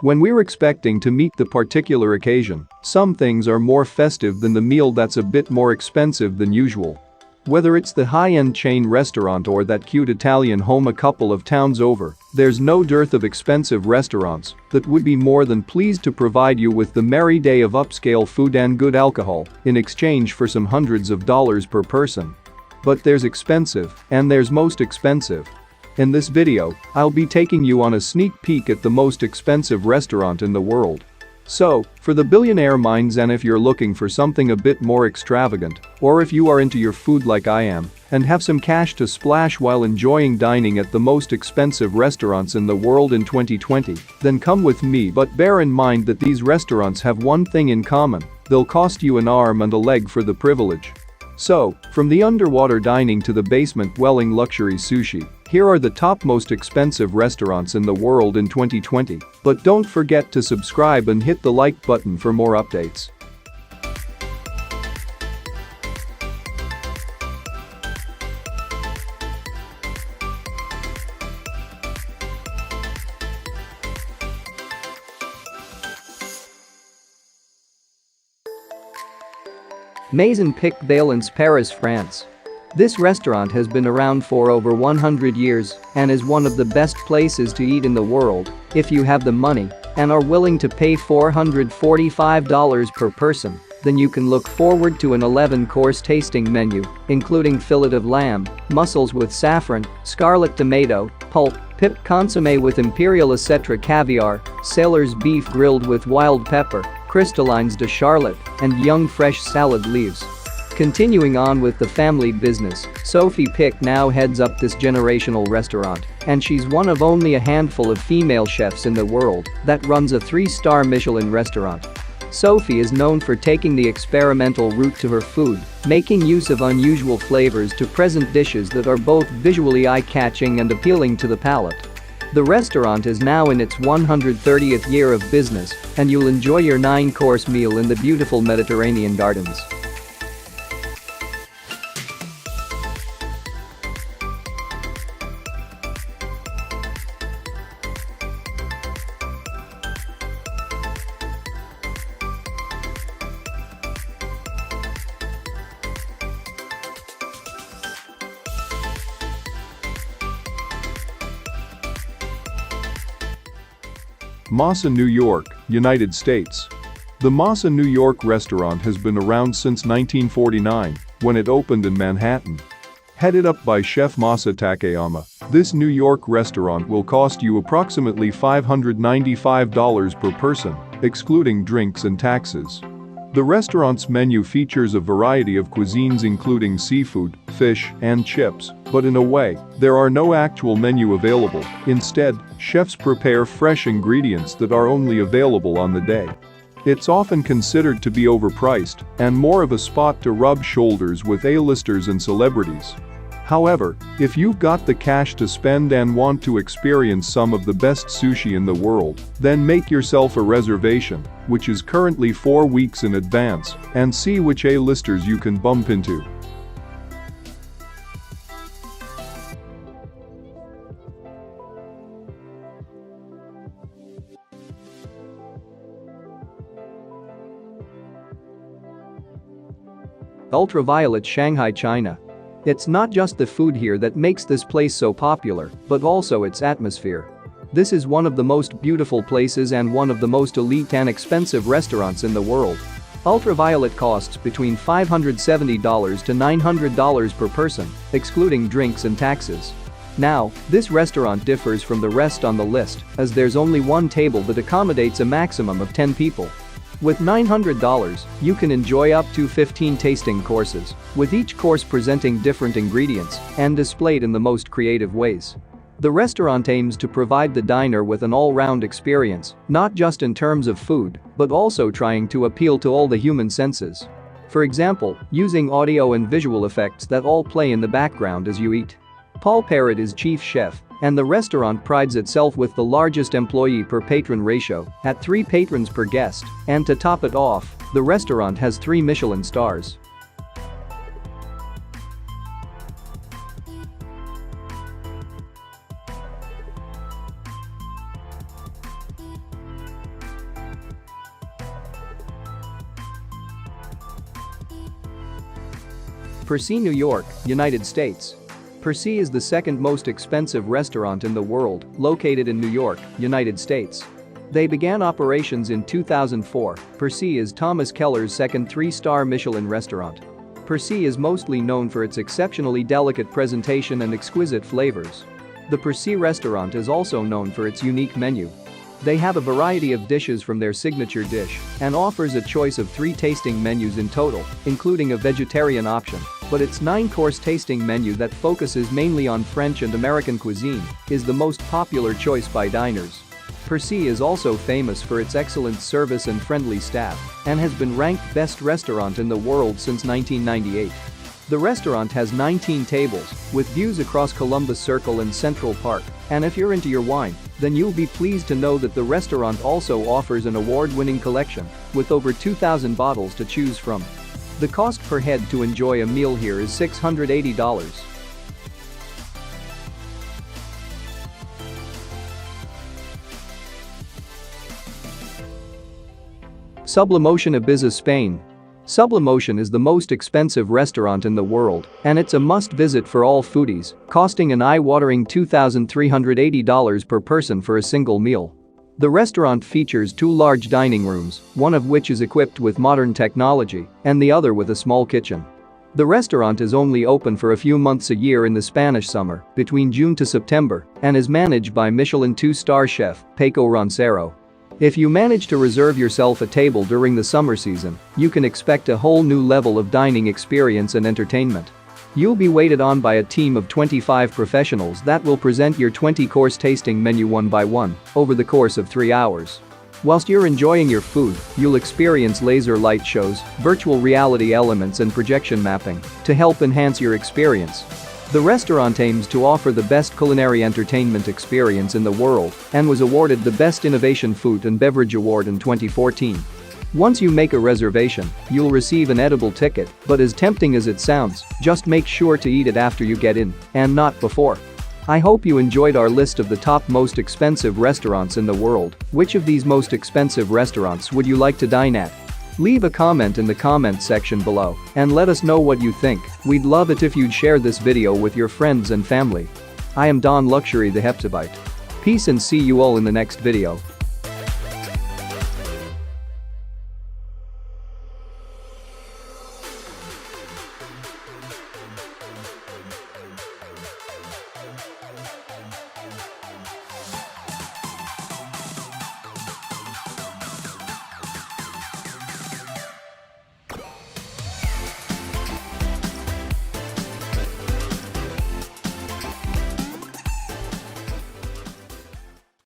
When we're expecting to meet the particular occasion, some things are more festive than the meal that's a bit more expensive than usual. Whether it's the high-end chain restaurant or that cute Italian home a couple of towns over, there's no dearth of expensive restaurants that would be more than pleased to provide you with the merry day of upscale food and good alcohol in exchange for some hundreds of dollars per person. But there's expensive and there's most expensive. In this video, I'll be taking you on a sneak peek at the most expensive restaurant in the world. So, for the billionaire minds, and if you're looking for something a bit more extravagant, or if you are into your food like I am and have some cash to splash while enjoying dining at the most expensive restaurants in the world in 2020, then come with me, but bear in mind that these restaurants have one thing in common: they'll cost you an arm and a leg for the privilege. So, from the underwater dining to the basement-dwelling luxury sushi, here are the top most expensive restaurants in the world in 2020. But don't forget to subscribe and hit the like button for more updates. Maison Pic Valence, Paris, France. This restaurant has been around for over 100 years and is one of the best places to eat in the world if you have the money and are willing to pay $445 per person. Then you can look forward to an 11-course tasting menu, including fillet of lamb, mussels with saffron, scarlet tomato, pulp, pip consommé with imperial etc. caviar, sailor's beef grilled with wild pepper, crystallines de Charlotte, and young fresh salad leaves. Continuing on with the family business, Sophie Pic now heads up this generational restaurant, and she's one of only a handful of female chefs in the world that runs a 3-star Michelin restaurant. Sophie is known for taking the experimental route to her food, making use of unusual flavors to present dishes that are both visually eye-catching and appealing to the palate. The restaurant is now in its 130th year of business, and you'll enjoy your 9-course meal in the beautiful Mediterranean gardens. Masa, New York, United States. The Masa, New York restaurant has been around since 1949, when it opened in Manhattan. Headed up by Chef Masa Takayama, this New York restaurant will cost you approximately $595 per person, excluding drinks and taxes. The restaurant's menu features a variety of cuisines including seafood, fish, and chips, but in a way, there are no actual menu available. Instead, chefs prepare fresh ingredients that are only available on the day. It's often considered to be overpriced and more of a spot to rub shoulders with A-listers and celebrities. However, if you've got the cash to spend and want to experience some of the best sushi in the world, then make yourself a reservation, which is currently 4 weeks in advance, and see which A-listers you can bump into. Ultraviolet, Shanghai, China. It's not just the food here that makes this place so popular, but also its atmosphere. This is one of the most beautiful places and one of the most elite and expensive restaurants in the world. Ultraviolet costs between $570 to $900 per person, excluding drinks and taxes. Now, this restaurant differs from the rest on the list, as there's only one table that accommodates a maximum of 10 people. With $900, you can enjoy up to 15 tasting courses, with each course presenting different ingredients and displayed in the most creative ways. The restaurant aims to provide the diner with an all-round experience, not just in terms of food, but also trying to appeal to all the human senses. For example, using audio and visual effects that all play in the background as you eat. Paul Parrott is chief chef, and the restaurant prides itself with the largest employee per patron ratio at 3 patrons per guest, and to top it off, the restaurant has 3 Michelin stars. Percy, New York, United States. Percy is the second most expensive restaurant in the world, located in New York, United States. They began operations in 2004. Percy is Thomas Keller's second 3-star Michelin restaurant. Percy is mostly known for its exceptionally delicate presentation and exquisite flavors. The Percy restaurant is also known for its unique menu. They have a variety of dishes from their signature dish and offers a choice of 3 tasting menus in total, including a vegetarian option. But its 9-course tasting menu that focuses mainly on French and American cuisine is the most popular choice by diners. Percy is also famous for its excellent service and friendly staff and has been ranked best restaurant in the world since 1998. The restaurant has 19 tables with views across Columbus Circle and Central Park, and if you're into your wine, then you'll be pleased to know that the restaurant also offers an award-winning collection with over 2,000 bottles to choose from. The cost per head to enjoy a meal here is $680. Sublimotion, Ibiza, Spain. Sublimotion is the most expensive restaurant in the world, and it's a must-visit for all foodies, costing an eye-watering $2,380 per person for a single meal. The restaurant features 2 large dining rooms, one of which is equipped with modern technology and the other with a small kitchen. The restaurant is only open for a few months a year in the Spanish summer, between June to September, and is managed by Michelin 2-star chef Paco Roncero. If you manage to reserve yourself a table during the summer season, you can expect a whole new level of dining experience and entertainment. You'll be waited on by a team of 25 professionals that will present your 20-course tasting menu one by one over the course of 3 hours. Whilst you're enjoying your food, you'll experience laser light shows, virtual reality elements and projection mapping to help enhance your experience. The restaurant aims to offer the best culinary entertainment experience in the world and was awarded the Best Innovation Food and Beverage Award in 2014. Once you make a reservation, you'll receive an edible ticket, but as tempting as it sounds, just make sure to eat it after you get in, and not before. I hope you enjoyed our list of the top most expensive restaurants in the world. Which of these most expensive restaurants would you like to dine at? Leave a comment in the comment section below and let us know what you think. We'd love it if you'd share this video with your friends and family. I am Don Luxury the Heptabyte. Peace and see you all in the next video.